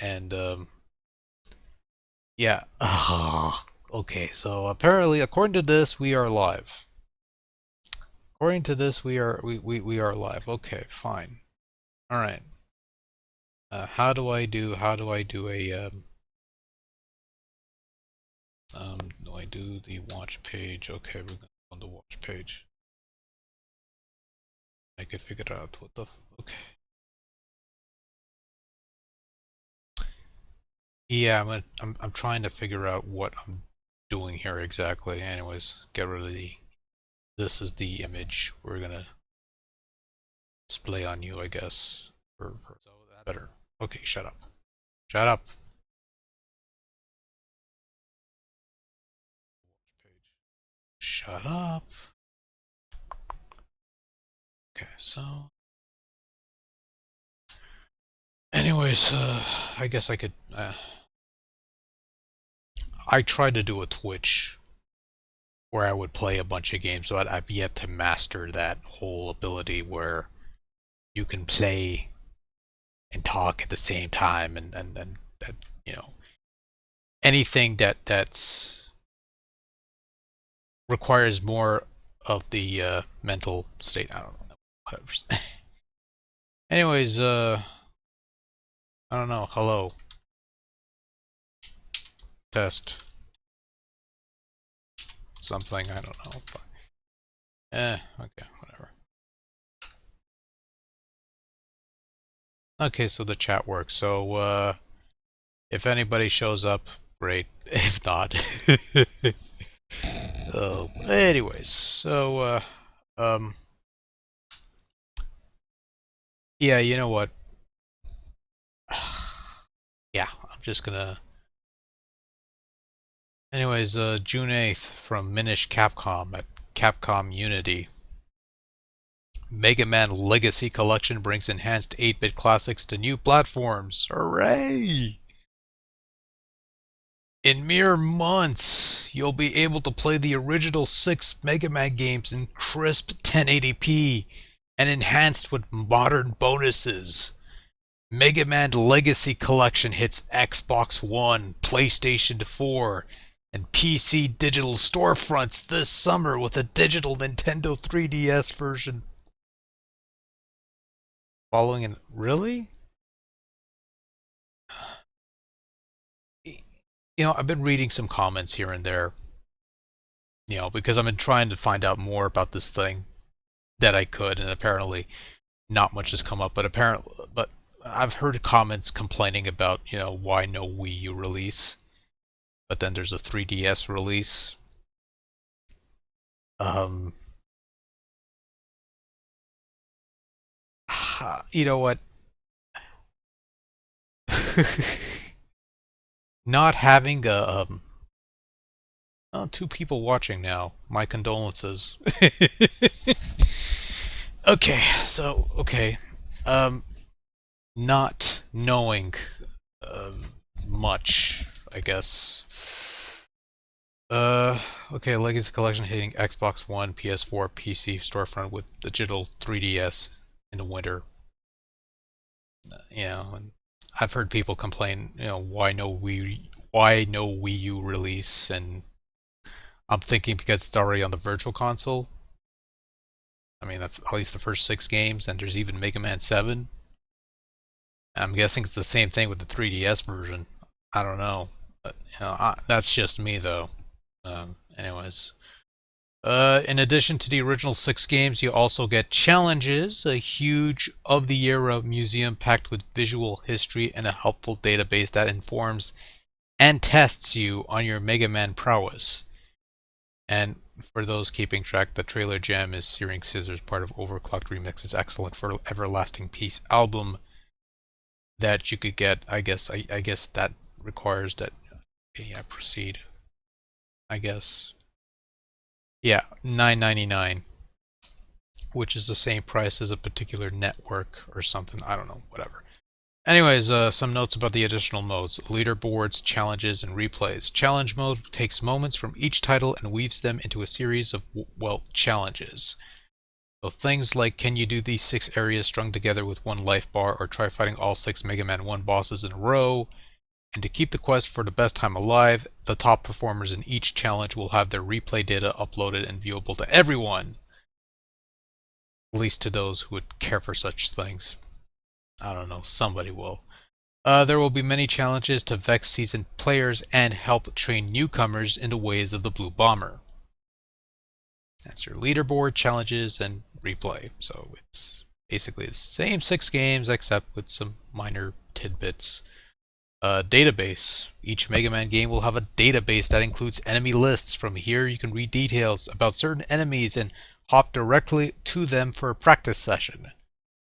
and yeah. Okay, so apparently, according to this, we are live. According to this, we are live. Okay, fine. All right. How do I do a do I do the watch page? Okay, we're gonna go on the watch page. I could figure out what the okay. Yeah, I'm trying to figure out what I'm doing here exactly. Anyways, get rid of the this is the image we're gonna display on you, I guess. So that's better. Okay, shut up. Shut up. Shut up. Okay, so anyways, I guess I could I tried to do a Twitch where I would play a bunch of games, so I've yet to master that whole ability where you can play and talk at the same time, and that you know anything that's requires more of the mental state. I don't know. Whatever. Anyways, I don't know. Hello, test something. I don't know. Okay, whatever. Okay, so the chat works. So if anybody shows up, great. If not, oh. Anyways, so yeah, you know what? Yeah, I'm just gonna. Anyways, June 8th from Minish Capcom at Capcom Unity. Mega Man Legacy Collection brings enhanced 8-bit classics to new platforms. Hooray! In mere months, you'll be able to play the original 6 Mega Man games in crisp 1080p and enhanced with modern bonuses. Mega Man Legacy Collection hits Xbox One, PlayStation 4, and PC digital storefronts this summer with a digital Nintendo 3DS version. Following in. Really? I've been reading some comments here and there, because I've been trying to find out more about this thing that I could, and apparently not much has come up. But I've heard comments complaining about, why no Wii U release, but then there's a 3DS release. Um, you know what? Not having a oh, two people watching now. My condolences. Okay. Um, not knowing uh, much, I guess. Okay, Legacy Collection hitting Xbox One, PS4, PC storefront with digital 3DS in the winter. And I've heard people complain, why no Wii U release, and I'm thinking because it's already on the Virtual Console. I mean, at least the first 6 games, and there's even Mega Man 7. I'm guessing it's the same thing with the 3DS version. I don't know, but that's just me though. Anyways, in addition to the original 6 games, you also get Challenges, a huge of the era museum packed with visual history and a helpful database that informs and tests you on your Mega Man prowess. And for those keeping track, the trailer gem is Searing Scissors, part of Overclocked Remix's excellent for Everlasting Peace album that you could get. I guess that requires that. Yeah, proceed. I guess. Yeah, $9.99, which is the same price as a particular network or something. I don't know, whatever. Anyways, some notes about the additional modes: leaderboards, challenges, and replays. Challenge mode takes moments from each title and weaves them into a series of, challenges. So things like, can you do these 6 areas strung together with one life bar, or try fighting all 6 Mega Man 1 bosses in a row? And to keep the quest for the best time alive, the top performers in each challenge will have their replay data uploaded and viewable to everyone. At least to those who would care for such things. I don't know, somebody will. There will be many challenges to vex seasoned players and help train newcomers in the ways of the Blue Bomber. That's your leaderboard, challenges, and replay. So it's basically the same 6 games except with some minor tidbits. Database. Each Mega Man game will have a database that includes enemy lists. From here, you can read details about certain enemies and hop directly to them for a practice session.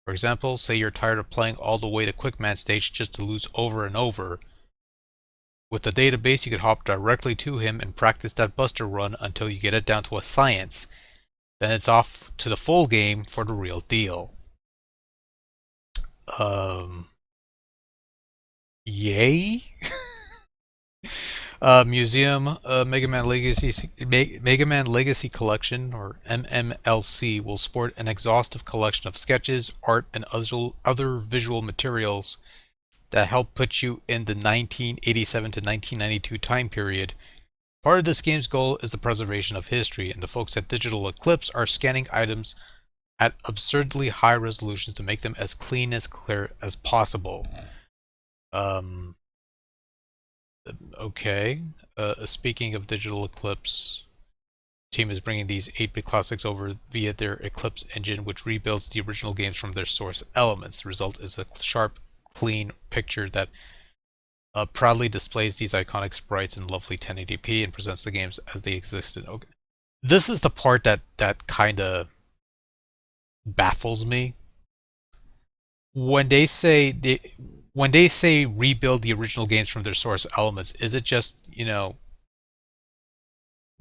For example, say you're tired of playing all the way to Quickman stage just to lose over and over. With the database, you could hop directly to him and practice that Buster run until you get it down to a science. Then it's off to the full game for the real deal. Yay? Museum Mega Man Legacy Collection, or MMLC, will sport an exhaustive collection of sketches, art, and other visual materials that help put you in the 1987 to 1992 time period. Part of this game's goal is the preservation of history, and the folks at Digital Eclipse are scanning items at absurdly high resolutions to make them as clear as possible. Um, okay. Speaking of Digital Eclipse, the team is bringing these 8-bit classics over via their Eclipse engine, which rebuilds the original games from their source elements. The result is a sharp, clean picture that proudly displays these iconic sprites in lovely 1080p and presents the games as they existed. Okay. This is the part that kind of baffles me. When they say rebuild the original games from their source elements, is it just,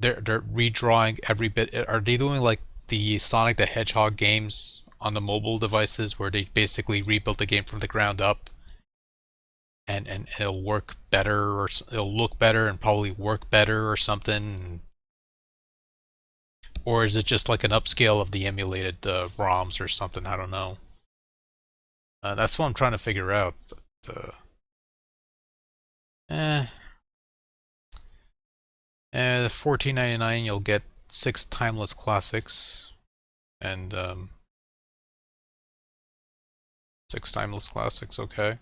they're redrawing every bit? Are they doing like the Sonic the Hedgehog games on the mobile devices where they basically rebuilt the game from the ground up, and it'll work better, or it'll look better and probably work better or something? Or is it just like an upscale of the emulated ROMs or something? I don't know. That's what I'm trying to figure out. But, eh, $14.99 you'll get 6 timeless classics, and 6 timeless classics. Okay.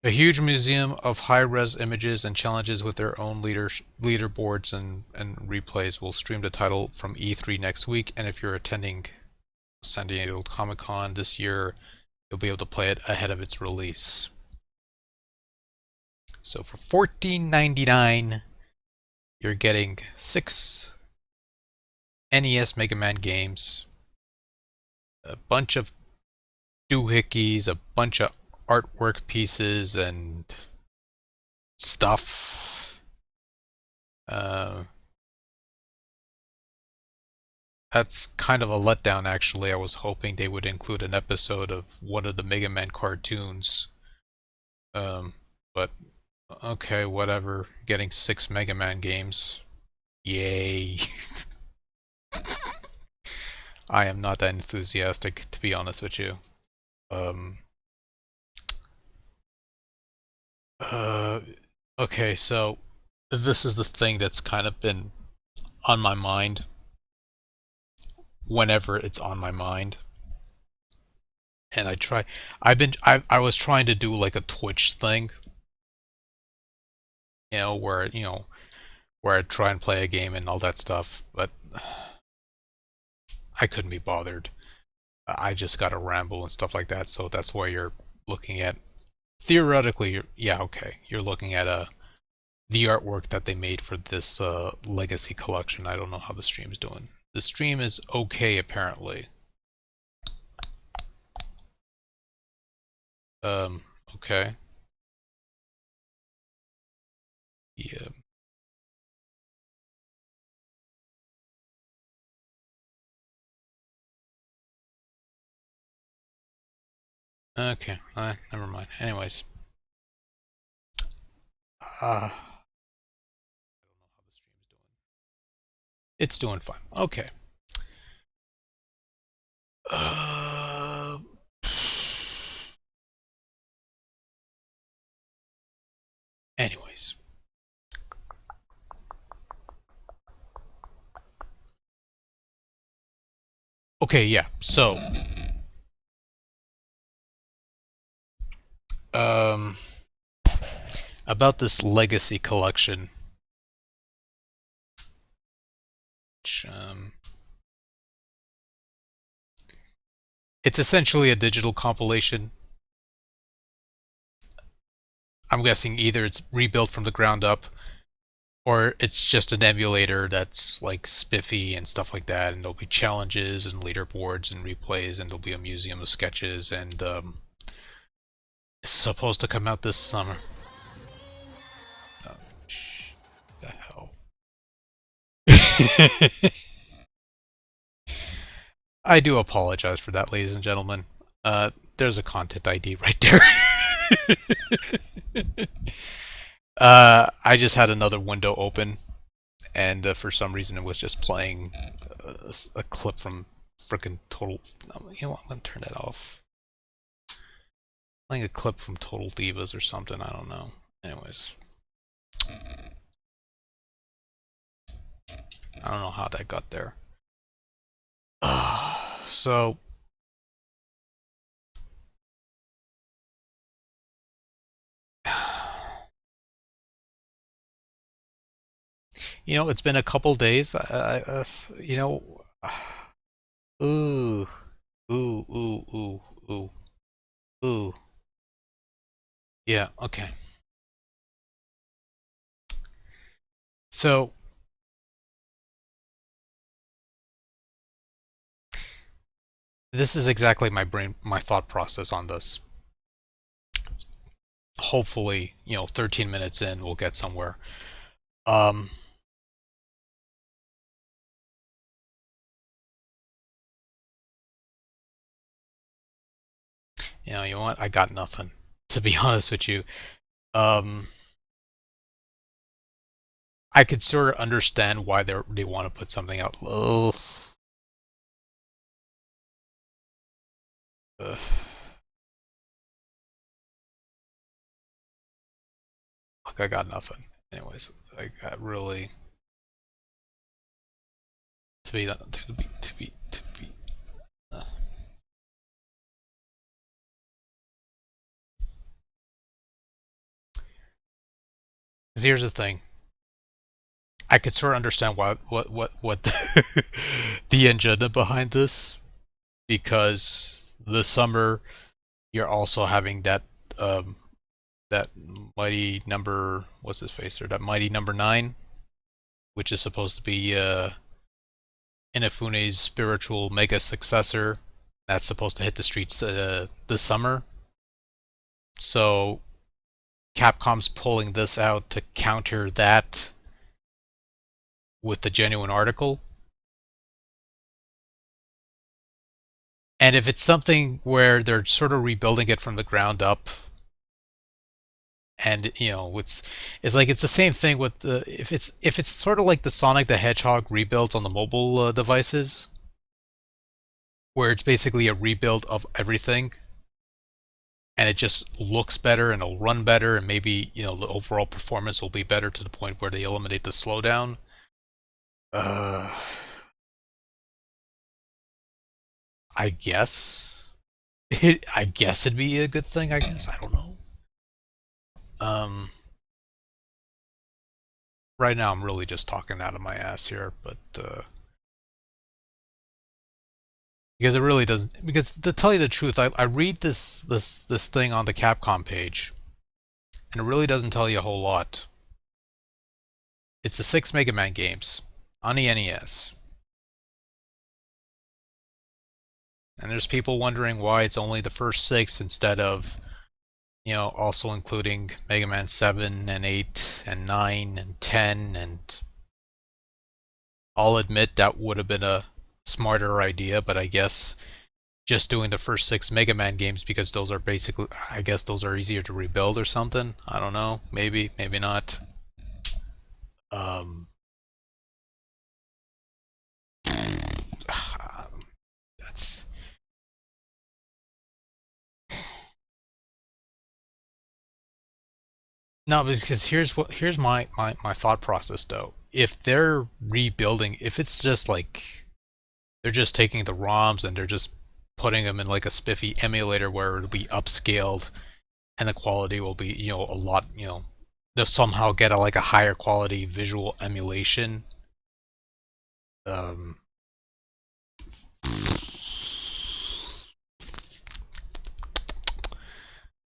A huge museum of high-res images and challenges with their own leaderboards and replays will stream the title from E3 next week, and if you're attending San Diego Comic-Con this year, you'll be able to play it ahead of its release. So for $14.99, you're getting 6 NES Mega Man games, a bunch of doohickeys, a bunch of artwork pieces and stuff. That's kind of a letdown, actually. I was hoping they would include an episode of one of the Mega Man cartoons. But okay, whatever. Getting 6 Mega Man games. Yay. I am not that enthusiastic, to be honest with you. Um, uh, okay, so this is the thing that's kind of been on my mind whenever it's on my mind. And I was trying to do like a Twitch thing, where I try and play a game and all that stuff, but I couldn't be bothered. I just got to ramble and stuff like that, so that's why you're looking at, theoretically, yeah, okay, you're looking at the artwork that they made for this Legacy collection. I don't know how the stream's doing. The stream is okay, apparently. Okay. Yeah. Okay. Never mind. Anyways. I don't know how the stream's doing. It's doing fine. Okay. Uh, anyways. Okay, yeah. So, um, about this legacy collection, which, it's essentially a digital compilation. I'm guessing either it's rebuilt from the ground up or it's just an emulator that's like spiffy and stuff like that, and there'll be challenges and leaderboards and replays, and there'll be a museum of sketches, and it's supposed to come out this summer. Oh, the hell. I do apologize for that, ladies and gentlemen. There's a content ID right there. I just had another window open, and for some reason it was just playing a clip from frickin' Total. You know what? I'm gonna turn that off. Playing a clip from Total Divas or something. I don't know. Anyways, I don't know how that got there. So, it's been a couple days. You know, ooh, ooh, ooh, ooh, ooh, ooh. Yeah, okay. So, this is exactly my thought process on this. Hopefully, 13 minutes in, we'll get somewhere. Um, you know what? I got nothing, to be honest with you. Um, I could sort of understand why they want to put something out. Ugh. Ugh. Look, I got nothing. Anyways, I got really to be. 'Cause here's the thing. I could sort of understand what the agenda behind this, because this summer you're also having um that mighty number, what's his face there, that mighty number 9, which is supposed to be Inafune's spiritual mega successor. That's supposed to hit the streets this summer. So Capcom's pulling this out to counter that with the genuine article. And if it's something where they're sort of rebuilding it from the ground up, and it's like it's the same thing with the if it's sort of like the Sonic the Hedgehog rebuilds on the mobile devices, where it's basically a rebuild of everything, and it just looks better and it'll run better, and maybe the overall performance will be better to the point where they eliminate the slowdown. uh I guess I guess it'd be a good thing. I guess, I don't know. um right now I'm really just talking out of my ass here, but because it really doesn't, because to tell you the truth, I read this thing on the Capcom page, and it really doesn't tell you a whole lot. It's the 6 Mega Man games on the NES. And there's people wondering why it's only the first 6 instead of, also including Mega Man 7 and 8 and 9 and 10. And I'll admit that would have been a smarter idea, but I guess just doing the first 6 Mega Man games, because those are basically, I guess those are easier to rebuild or something. I don't know. Maybe, maybe not. Um, that's No, because here's my thought process though. If they're rebuilding, if it's just like they're just taking the ROMs and they're just putting them in like a spiffy emulator where it'll be upscaled and the quality will be, a lot, they'll somehow get like a higher quality visual emulation. Um,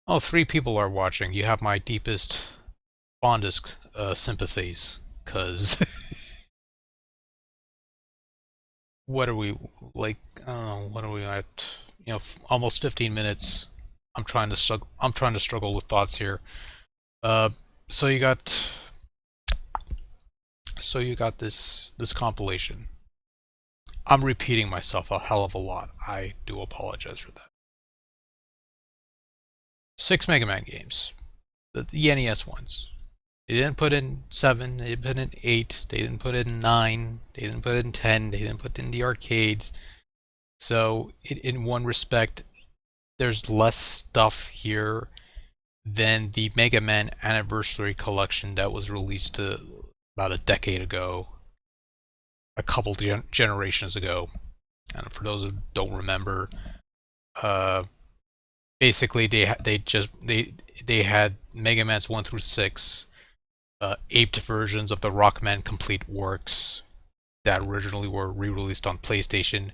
oh, three people are watching. You have my deepest, fondest sympathies, because what are we like? What are we at? Almost 15 minutes. I'm trying to struggle with thoughts here. Uh, so you got this compilation. I'm repeating myself a hell of a lot. I do apologize for that. Six Mega Man games, the NES ones. They didn't put in 7, they didn't put in 8, they didn't put in 9, they didn't put in 10, they didn't put in the arcades. So, in one respect, there's less stuff here than the Mega Man Anniversary Collection that was released about a decade ago, a couple generations ago. And for those who don't remember, uh, basically they had Mega Man's 1 through 6, aped versions of the Rockman Complete Works that originally were re-released on PlayStation,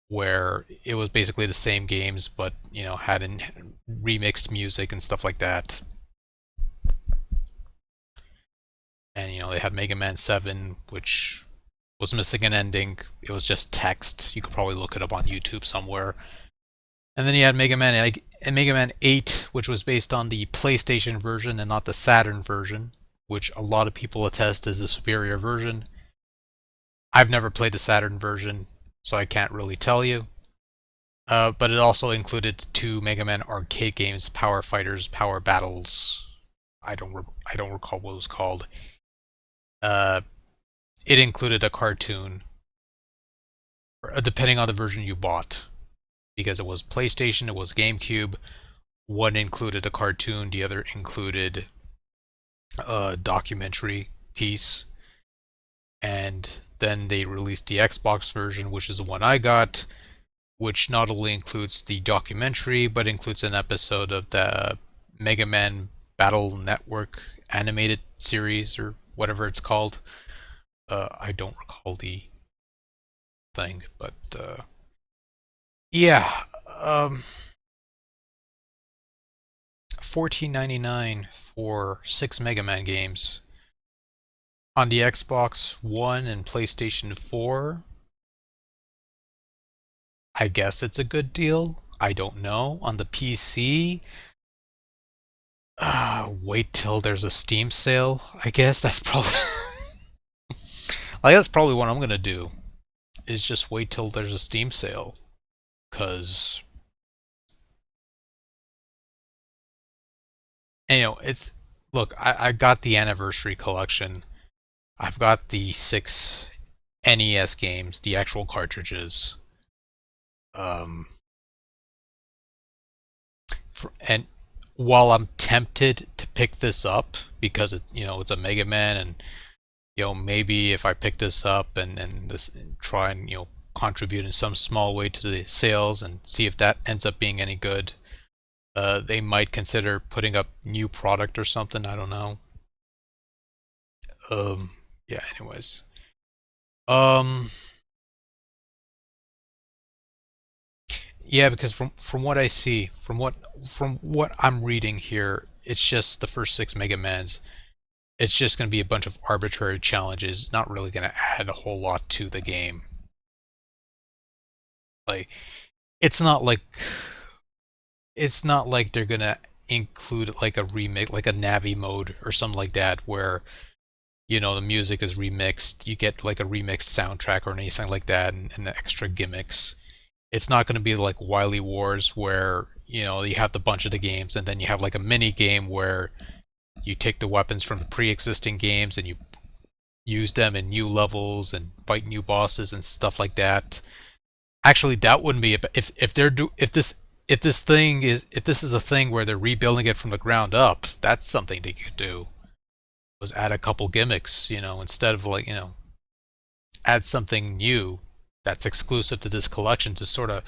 where it was basically the same games, but had remixed music and stuff like that. And they had Mega Man 7, which was missing an ending. It was just text. You could probably look it up on YouTube somewhere. And then you had Mega Man 8, which was based on the PlayStation version and not the Saturn version, which a lot of people attest is the superior version. I've never played the Saturn version, so I can't really tell you. But it also included two Mega Man arcade games, Power Fighters, Power Battles. I don't recall what it was called. Uh, it included a cartoon, depending on the version you bought, because it was PlayStation, it was GameCube. One included a cartoon, the other included a documentary piece, and then they released the Xbox version, which is the one I got, which not only includes the documentary, but includes an episode of the Mega Man Battle Network animated series, or whatever it's called. I don't recall the thing, but yeah, 14.99 for 6 Mega Man games on the Xbox One and PlayStation 4. I guess it's a good deal. I don't know. On the PC, wait till there's a Steam sale. I guess that's probably like that's probably what I'm gonna do. Is just wait till there's a Steam sale, cause it's look. I got the anniversary collection. I've got the 6 NES games, the actual cartridges. Um, and while I'm tempted to pick this up because it's a Mega Man, and maybe if I pick this up and this and try and contribute in some small way to the sales and see if that ends up being any good, they might consider putting up new product or something. I don't know. Yeah. Anyways, um, yeah, because from what I see, from what I'm reading here, it's just the first 6 Mega Mans. It's just going to be a bunch of arbitrary challenges, not really going to add a whole lot to the game. Like it's not like it's not like they're going to include like a remake, like a Navi mode or something like that, where the music is remixed. You get like a remixed soundtrack or anything like that, and extra gimmicks. It's not going to be like Wily Wars where you have the bunch of the games and then you have like a mini game where you take the weapons from the pre-existing games and you use them in new levels and fight new bosses and stuff like that. Actually, that wouldn't be if if this is a thing where they're rebuilding it from the ground up, that's something they could do. Was add a couple gimmicks, instead of like, add something new that's exclusive to this collection to sort of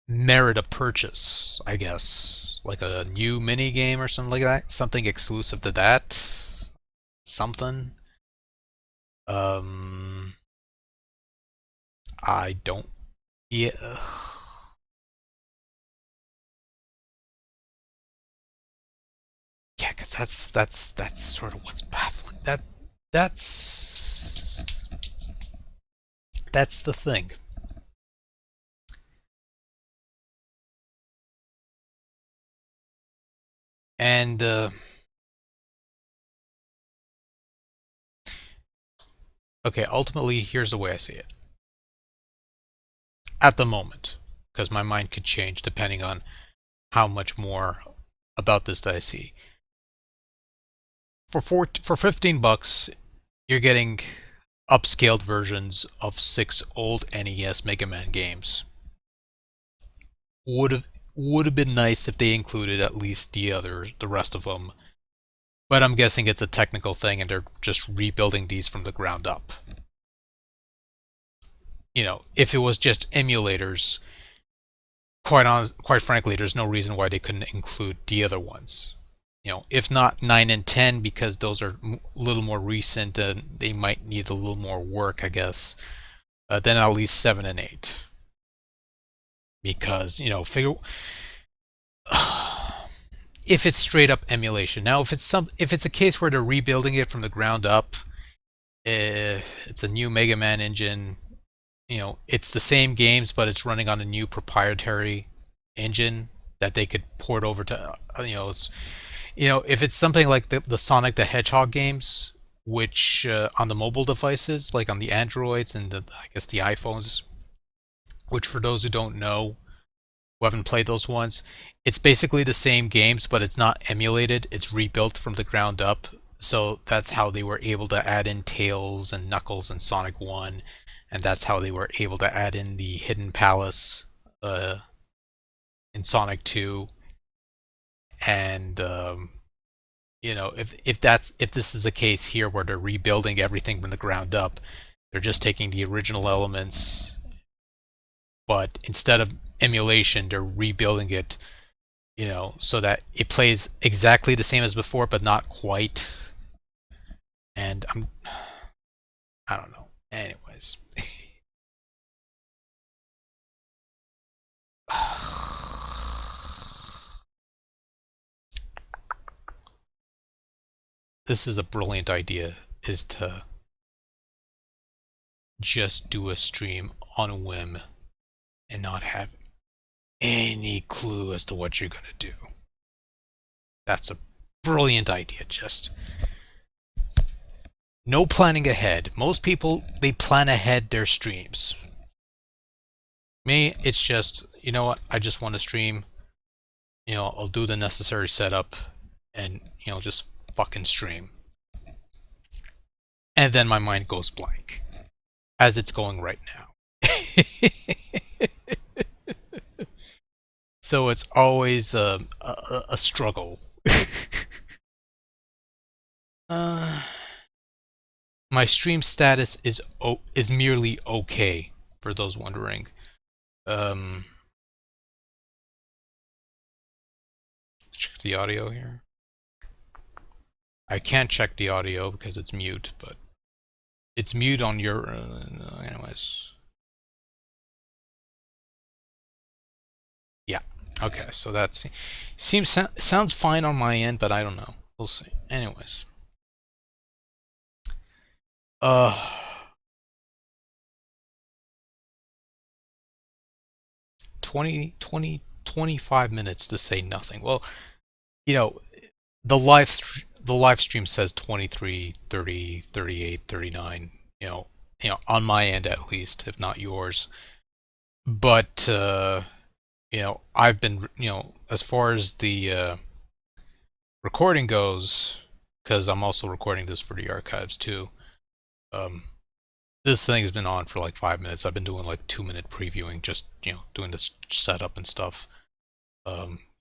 merit a purchase, I guess. Like a new mini game or something like that. Something exclusive to that. Something. Um, I don't. Yeah. Yeah, because that's sort of what's baffling. That's that's the thing. And okay, ultimately, here's the way I see it. At the moment, because my mind could change depending on how much more about this that I see. For $15, you're getting upscaled versions of 6 old NES Mega Man games. Would have would have been nice if they included at least the rest of them. But I'm guessing it's a technical thing and they're just rebuilding these from the ground up. If it was just emulators, quite frankly, there's no reason why they couldn't include the other ones. If not 9 and 10, because those are a little more recent and they might need a little more work, I guess, then at least 7 and 8. Because, figure if it's straight up emulation. Now, if it's a case where they're rebuilding it from the ground up, it's a new Mega Man engine. It's the same games, but it's running on a new proprietary engine that they could port over to. If it's something like the Sonic the Hedgehog games, which on the mobile devices, like on the Androids and I guess the iPhones, which for those who don't know, who haven't played those ones, it's basically the same games, but it's not emulated. It's rebuilt from the ground up. So that's how they were able to add in Tails and Knuckles and Sonic 1, and that's how they were able to add in the Hidden Palace in Sonic 2. And if this is a case here where they're rebuilding everything from the ground up, they're just taking the original elements, but instead of emulation, they're rebuilding it, so that it plays exactly the same as before, but not quite. And I don't know. Anyways. This is a brilliant idea, is to just do a stream on a whim and not have any clue as to what you're going to do. That's a brilliant idea. Just no planning ahead. Most people, they plan ahead their streams. Me, it's just, you know what, I just want to stream. I'll do the necessary setup and, just fucking stream. And then my mind goes blank, as it's going right now. So it's always a struggle. My stream status is merely okay, for those wondering. Check the audio here. I can't check the audio because it's mute, but it's mute on your. Anyways. Yeah. Okay. So that sounds fine on my end, but I don't know. We'll see. Anyways. 25 minutes to say nothing. Well, the live stream says 23, 30, 38, 39, on my end at least, if not yours. But I've been, as far as the recording goes, because I'm also recording this for the archives too. This thing has been on for like 5 minutes. I've been doing like 2-minute previewing, just doing this setup and stuff.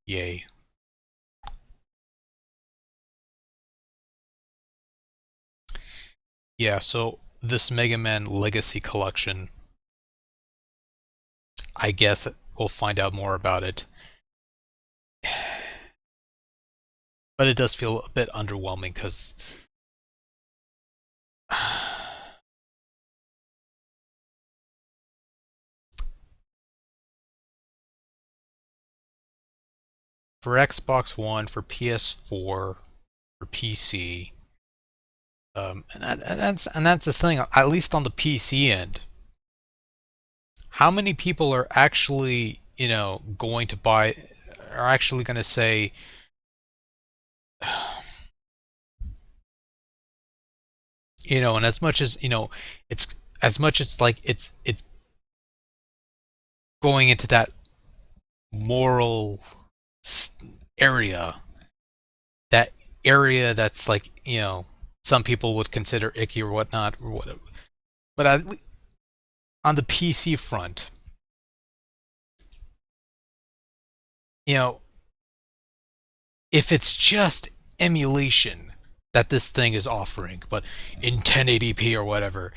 Yay. Yeah, so this Mega Man Legacy Collection, I guess we'll find out more about it. But it does feel a bit underwhelming because for Xbox One, for PS4, for PC, and that's the thing. At least on the PC end, how many people are actually going to buy, are actually going to say, and as much as it's as much as like it's going into that moral area, that area that's like some people would consider icky or whatnot or whatever. But on the PC front, you know, if it's just emulation that this thing is offering, but in 1080p or whatever,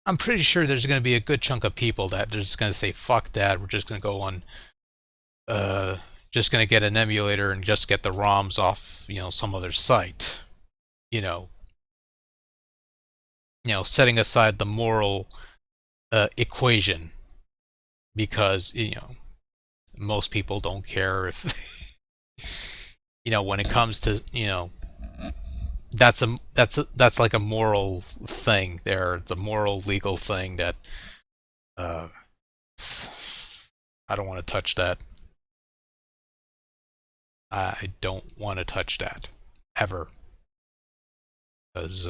I'm pretty sure there's going to be a good chunk of people that are just going to say, "Fuck that! We're just going to go on, uh, just going to get an emulator and just get the ROMs off, some other site." You know, setting aside the moral equation because most people don't care if when it comes to that's like a moral thing there. It's a moral legal thing that uh, I don't want to touch that. I don't want to touch that ever because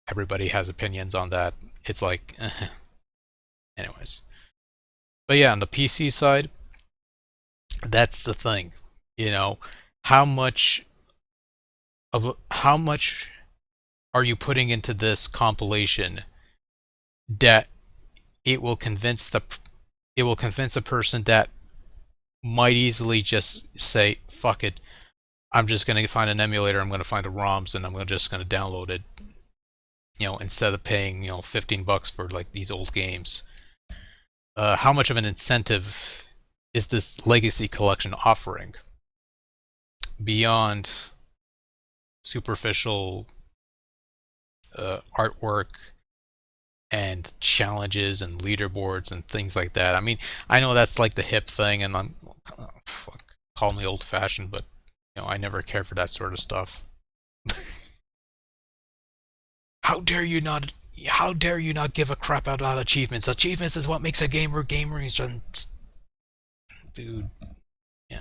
everybody has opinions on that. It's like, anyways. But yeah, on the PC side, that's the thing. You know, how much how much are you putting into this compilation that it will convince the it will convince a person that might easily just say, "Fuck it, I'm just going to find an emulator. I'm going to find the ROMs, and just going to download it." Instead of paying 15 bucks for like these old games. How much of an incentive is this Legacy Collection offering beyond superficial artwork and challenges and leaderboards and things like that? I mean, I know that's like the hip thing, and I'm call me old-fashioned, but I never cared for that sort of stuff. How dare you not? How dare you not give a crap about achievements? Achievements is what makes a gamer gamer. Dude, you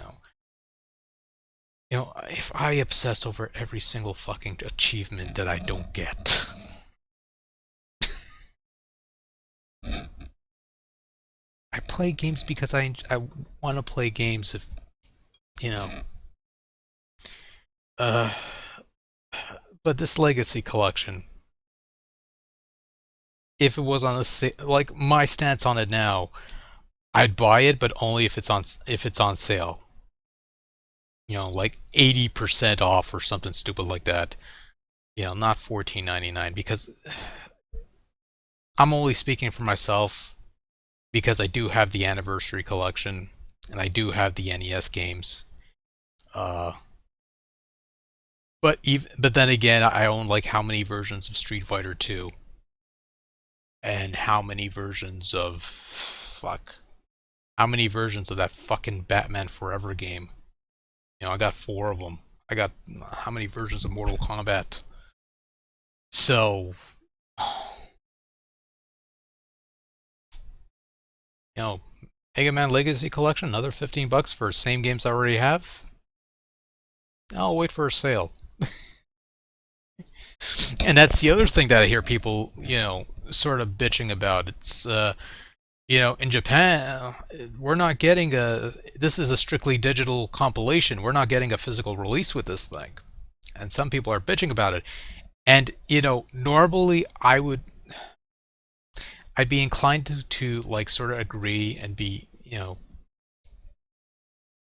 know, if I obsess over every single fucking achievement that I don't get, I play games because I want to play games. If you know, uh, but this Legacy Collection, if it was on like my stance on it now, I'd buy it, but only if it's on sale. Like 80% off or something stupid like that. Not 14.99 because I'm only speaking for myself because I do have the Anniversary Collection and I do have the NES games. Uh, but then again, I own like how many versions of Street Fighter 2 and how many versions of how many versions of that fucking Batman Forever game? I got 4 of them. I got how many versions of Mortal Kombat? So, you know, Mega Man Legacy Collection, another 15 bucks for same games I already have. I'll wait for a sale. And that's the other thing that I hear people, sort of bitching about. It's, in Japan, we're not getting this is a strictly digital compilation. We're not getting a physical release with this thing. And some people are bitching about it. And, normally I would, I'd be inclined to like sort of agree and be,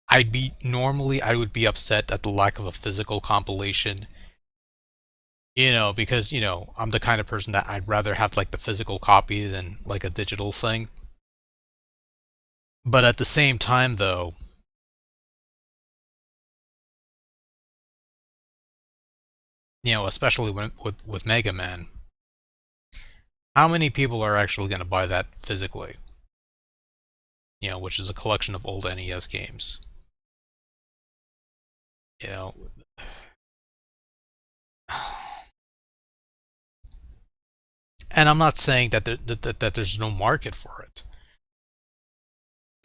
I would be upset at the lack of a physical compilation, because, I'm the kind of person that I'd rather have like the physical copy than like a digital thing. But at the same time though, especially with Mega Man, how many people are actually going to buy that physically? Which is a collection of old NES games. You know, and I'm not saying that there's no market for it.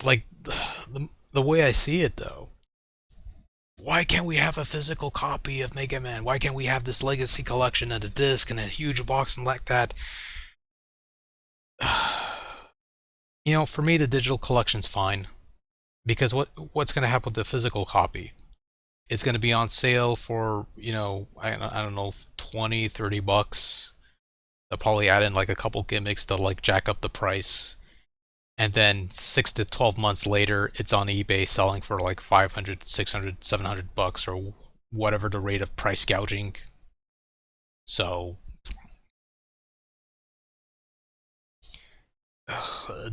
Like the way I see it though, why can't we have a physical copy of Mega Man? Why can't we have this legacy collection and a disc and a huge box and like that? For me the digital collection's fine because what's going to happen with the physical copy? It's going to be on sale for, I don't know, 20, 30 bucks. They'll probably add in like a couple gimmicks to like jack up the price. And then 6 to 12 months later, it's on eBay selling for like 500, 600, 700 bucks or whatever the rate of price gouging. So,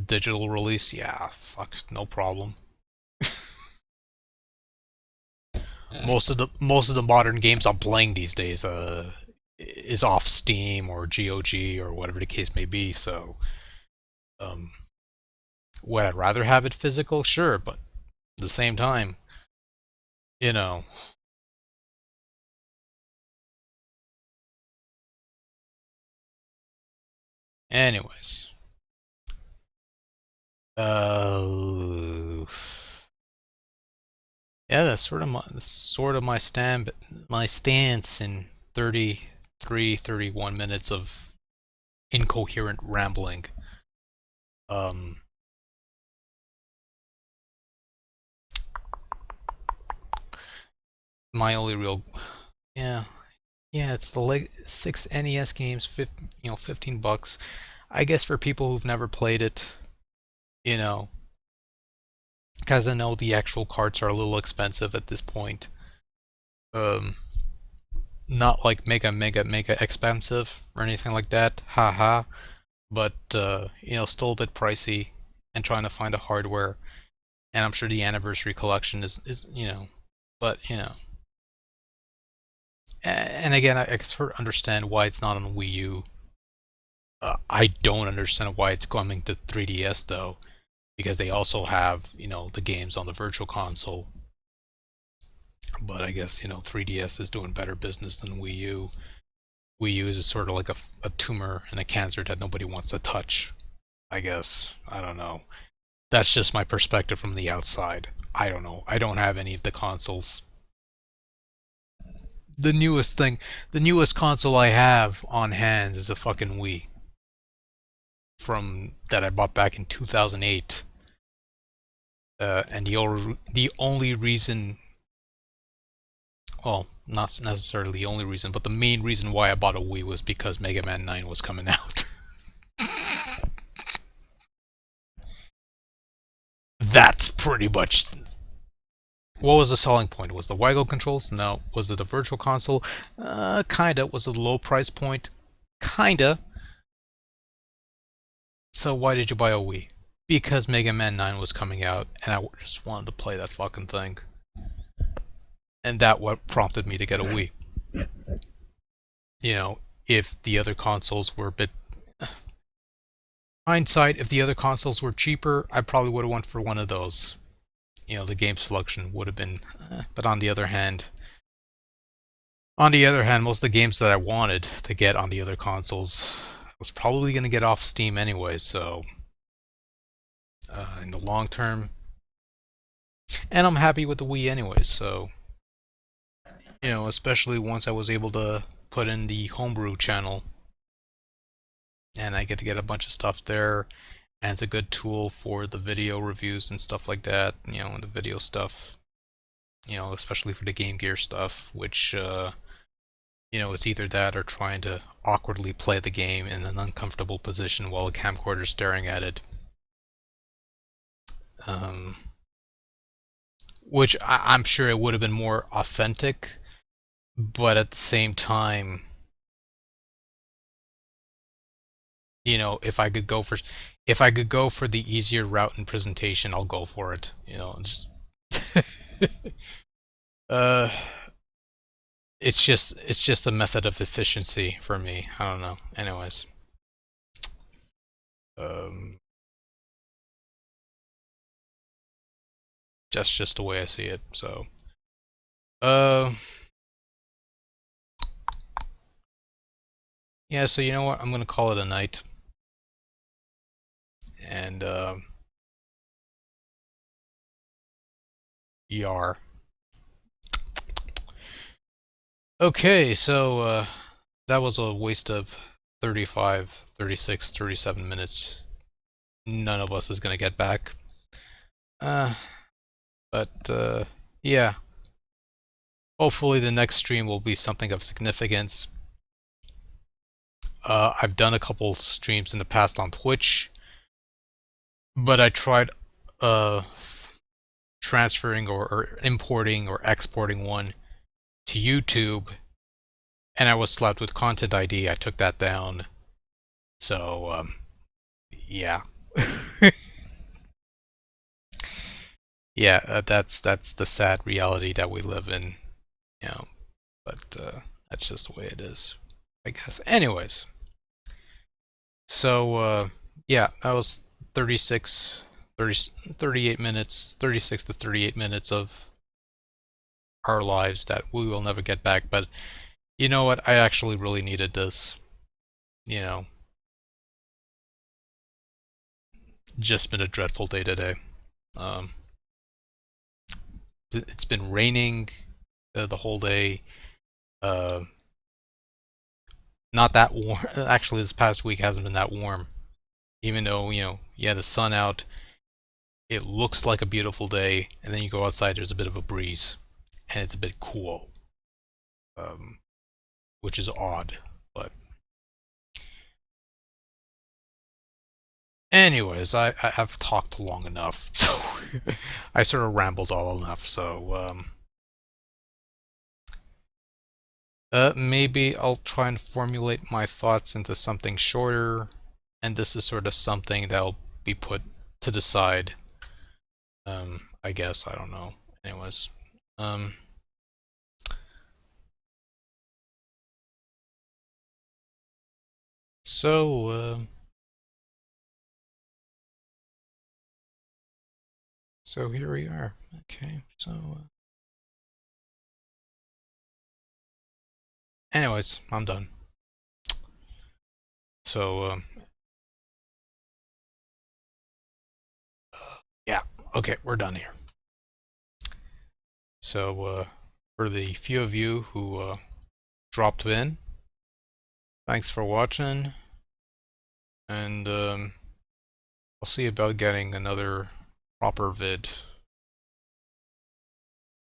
digital release, yeah, fuck, no problem. Most of the modern games I'm playing these days is off Steam or GOG or whatever the case may be. So, um, would I rather have it physical? Sure, but at the same time, you know. Anyways, uh, yeah, that's sort of my stance in 33, 31 minutes of incoherent rambling. Um, my only real, yeah, yeah, it's the six NES games, 15 bucks. I guess for people who've never played it, you know, because I know the actual carts are a little expensive at this point. Um, Not like mega, mega, mega expensive or anything like that. Haha. But still a bit pricey and trying to find a hardware. And I'm sure the anniversary collection is. But and again, I sort of understand why it's not on the Wii U. I don't understand why it's coming to 3DS though, because they also have the games on the Virtual Console. But I guess 3DS is doing better business than Wii U. Wii U is sort of like a tumor and a cancer that nobody wants to touch. I guess. I don't know. That's just my perspective from the outside. I don't know. I don't have any of the consoles. The newest console I have on hand is a fucking Wii from that I bought back in 2008. And the only reason, well, not necessarily the only reason, but the main reason why I bought a Wii was because Mega Man 9 was coming out. That's pretty much. What was the selling point? Was the Waggle controls? No. Was it the Virtual Console? Kinda. Was it a low price point? Kinda. So why did you buy a Wii? Because Mega Man 9 was coming out, and I just wanted to play that fucking thing. And that what prompted me to get a Wii. You know, if the other consoles were a bit hindsight, if the other consoles were cheaper, I probably would have went for one of those. The game selection would have been. But on the other hand, most of the games that I wanted to get on the other consoles was probably going to get off Steam anyway. So in the long term, and I'm happy with the Wii anyway. So especially once I was able to put in the homebrew channel, and I get to get a bunch of stuff there, and it's a good tool for the video reviews and stuff like that. And the video stuff. Especially for the Game Gear stuff, which It's either that or trying to awkwardly play the game in an uncomfortable position while a camcorder's staring at it. Um, which I'm sure it would have been more authentic, but at the same time, if I could go for the easier route in presentation, I'll go for it. Just uh, it's just a method of efficiency for me. I don't know. Anyways, um, that's just the way I see it. So, uh, yeah. So you know what? I'm gonna call it a night, and yar. Okay, so that was a waste of 35, 36, 37 minutes. None of us is gonna get back. Uh, but yeah. Hopefully the next stream will be something of significance. I've done a couple streams in the past on Twitch, but I tried uh, transferring or importing or exporting one to YouTube, and I was slapped with Content ID. I took that down. So, yeah. Yeah, that's the sad reality that we live in, you know. But that's just the way it is, I guess. Anyways, so yeah, that was 36, 30, 38 minutes, 36 to 38 minutes of our lives that we will never get back. But you know what? I actually really needed this. You know, just been a dreadful day today. Um, it's been raining the whole day. Uh, Not that warm. Actually, this past week hasn't been that warm. Even though, yeah, the sun out, it looks like a beautiful day, and then you go outside, there's a bit of a breeze, and it's a bit cool, um, which is odd. But anyways, I have talked long enough, so I sort of rambled all enough. So maybe I'll try and formulate my thoughts into something shorter, and this is sort of something that'll be put to the side. I guess I don't know. Anyways, um, so so here we are. Okay, so anyways, I'm done. So yeah, okay, we're done here. So for the few of you who dropped in, thanks for watching, and I'll see about getting another proper vid.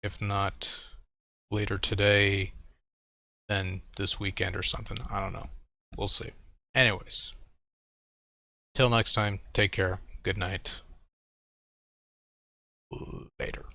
If not later today, then this weekend or something. I don't know. We'll see. Anyways, till next time, take care. Good night. Later.